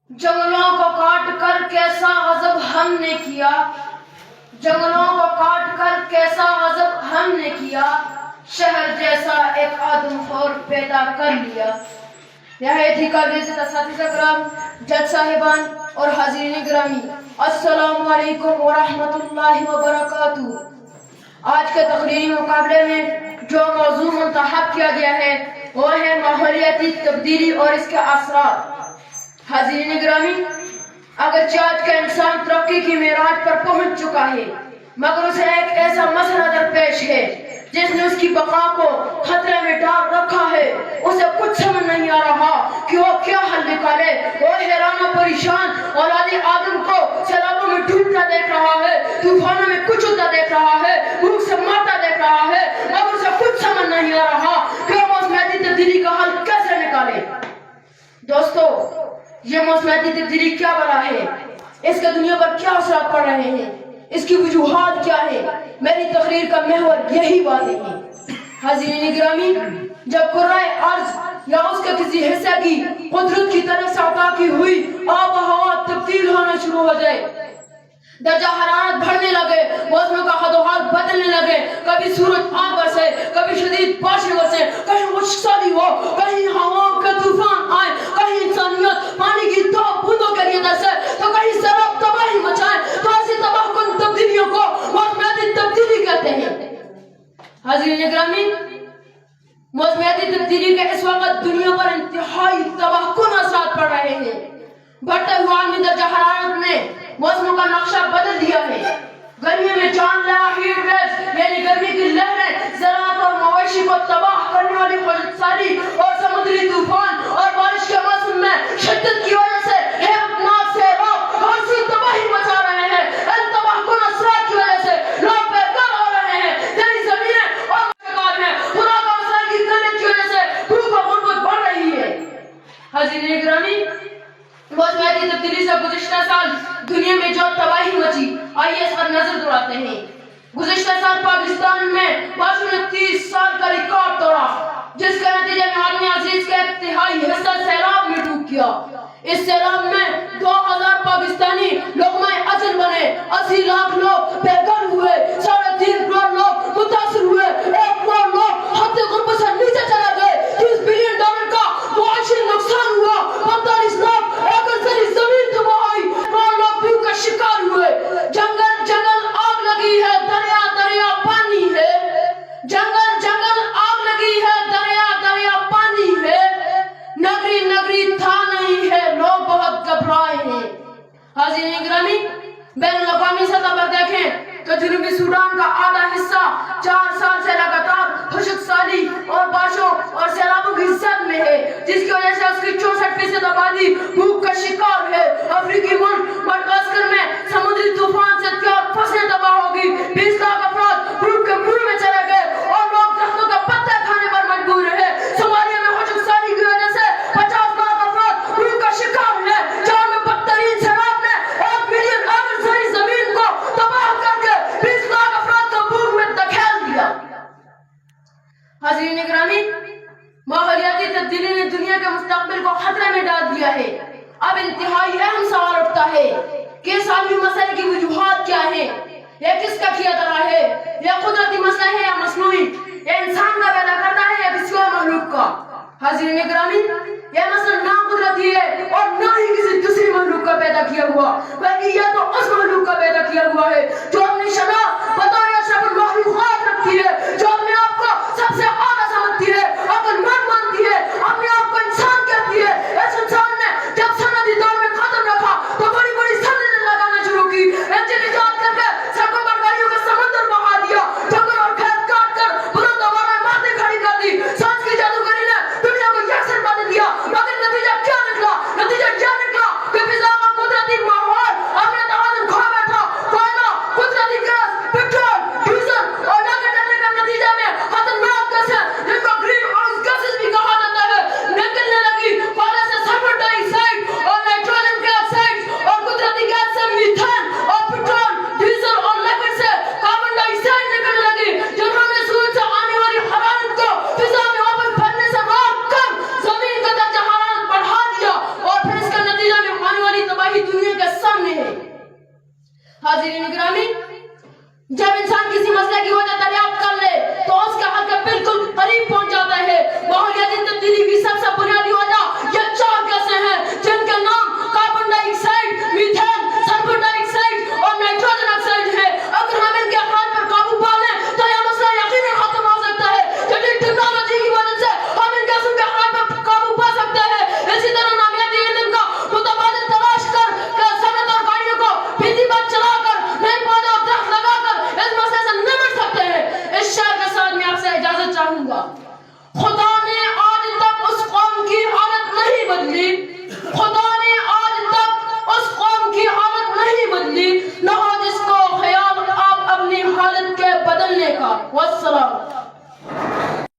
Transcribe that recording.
जंगलों को काट कर कैसा गजब हमने किया, जंगलों को काट कर कैसा गजब हमने किया, शहर जैसा एक आदमखोर पैदा कर लिया। यहाँ थी काबिल साथी करम, जज साहिबान और हाज़रीन गिरामी, अस्सलामु अलैकुम व रहमतुल्लाहि व बरकातुहू। आज के तकरीरी मुकाबले में जो मौजू मुंतखब किया गया है वो है माहौलियाती तब्दीली और इसके असरात। हाज़रीन गिरामी, अगर आज का इंसान तरक्की की मेराज पर पहुंच चुका है मगर उसे एक ऐसा मसला दरपेश है जिसने उसकी बका को खतरे में डाल रखा है, उसे कुछ समझ नहीं आ रहा कि वो क्या हल निकाले। वो हैरान और परेशान औलादे आदम को सैलाबों में डूबता देख रहा है, तूफानों में कुचलता देख रहा है, भूख से मरता देख रहा है, मगर उसे कुछ समझ नहीं आ रहा कि वो मौसमियाती तब्दीली का हल कैसे निकाले। दोस्तों, ये मौसमियाती तब्दीली क्या बला है, इसके दुनिया पर क्या असर पड़ रहे हैं, इसकी वजूहात क्या है, मेरी तकरीर का महवर यही बातें हैं। हाज़रीन गिरामी, जब कुर्राए अर्ज़ या उसके किसी हिस्से की कुदरत की तरफ से अता की हुई आब व हवा तब्दील होना शुरू हो जाए, दर्जा हरारत बढ़ने लगे, मौसम का हदोहाल बदलने लगे, कभी सूरज आ बरसे, कभी शदीद बारिश बरसे, कहीं खुशहाली हो, कहीं हवाओं के तूफान आए, कहीं इंसानियत पानी की दो बूंदों के लिए तरसे, तो कहीं सैलाब तबाही मचाए। तो ऐसी तबाहकुन तब्दीलियों को मौसमियाती तब्दीली कहते हैं। हाज़रीन गिरामी, मौसमियाती तब्दीली के इस वक्त दुनिया पर इंतहाई तबाहकुन असरात पड़ रहे हैं। बढ़ते हुए आलमी दर्जा हरारत ने मौसम का नक्शा बदल दिया है। गर्मी में जानलेवा हीट वेव्स यानी गर्मी की लहरें ज़राअत और मवेशी को तबाह करने वाली खुशहाली और समुद्री तूफान और बारिश के मौसम में शिद्दत की वजह से हेबतनाक सैलाब और सी तबाही मचा रहे हैं। इन तबाहकुन असरात की वजह से लोग बेघर हो रहे हैं, तेरी ज़मीनें और मकान में खुदा का वसाइल की किल्लत की वजह से भूख और गुर्बत बढ़ रही है। हाज़रीन गिरामी, मौसमियाती तब्दीली से गुज़िश्ता साल दुनिया में जो तबाही मची, आइए इस पर नजर दौड़ाते हैं। गुज़िश्ता साल पाकिस्तान में बारिशों ने 30 साल का रिकॉर्ड तोड़ा, जिसके नतीजे में आदमी अजीज का एक तिहाई हिस्सा सैलाब में डूब गया। इस सैलाब में 2000 पाकिस्तानी लोकमाए अजल बने, 80 लाख लोग बेघर हुए, 3.5 करोड़ लोग मुतासिर हुए, 1 करोड़ लोग हद गुर्बत से नीचे चले गए, $30 बिलियन का मुआशी नुकसान हुआ, 45 लाख एकड़ जमीन तबाह हुई, करोड़ लोग भूख का शिकार हुए। जंगल जंगल आग लगी है, दरिया दरिया पानी है, जंगल जंगल आग लगी है, दरिया दरिया पानी है, नगरी नगरी था नहीं है, लोग बहुत घबराए हैं। हाज़रीन गिरामी, बैनुल-अक़वामी सतह पर देखें तो जनूबी सूडान का आधा हिस्सा 4 साल से लगातार खुश्क साली और बारिशों और सैलाबों की जद में है, जिसकी वजह से उसकी 64% आबादी भूख का शिकार है। अफ्रीकी मुल्क मडगास्कर में समुद्री तूफान से 3 फसलें तबाह हो गई, 20 लाख अफराद भूख के मुंह में चले गए और लोग दरख्तों के पत्ते खाने पर मजबूर है। सोमालिया में खुश्क साली की वजह से 50 लाख अफराद भूख का शिकार है। चार में बदतरीन सैलाब ने 1 मिलियन एकड़ जमीन को तबाह करके 20 लाख अफराद को भूख में धकेल दिया। हाज़रीन गिरामी, माहौलियाती तब्दीली ने दुनिया के मुस्तकबिल को खतरे में डाल दिया है। अब इंतहाई अहम सवाल उठता है कि इस आलमी मसले की वजूहात क्या है, यह किसका किया जा रहा है, यह कुदरती मसला है या मसनूई, यह इंसान का पैदा करता है या किसी और मखलूक का। हाज़रीन गिरामी, यह मसला ना कुदरती है और ना ही किसी दूसरी मखलूक का पैदा किया हुआ, बल्कि यह तो उस मखलूक का पैदा किया हुआ है जो अपनी शना बतौर अशरफुल मखलूक़ात रखती है, जो अपने आप को सबसे आला समझती है, अक्लमंद मानती है, अपने आप को इंसान कहती है। इस इंसान ने जब सनदी दौर में कदम रखा तो बड़ी बड़ी सनदें लगाना शुरू की, इजाद करके सड़कों पर गाड़ियों का समंदर बहा दिया, जंगल और खेत काट कर बुलंद आवाज़ में बातें खड़ी कर दी। सांस की जादूगरी ने दुनिया को यकसर बदल दिया, मगर नतीजा क्या निकला? नतीजा क्या निकला कि फिजा का कुदरती माहौल अपने तवाज़ुन खो बैठा, कोयला سامنے ہے۔ حاضرین گرامی، جب انسان کسی مسئلے کی وجہ دریافت کر لے تو اس کے حل کے بالکل قریب پہنچ جاتا ہے۔ ماحولیاتی تبدیلی کی سب سے بنیادی وجہ یہ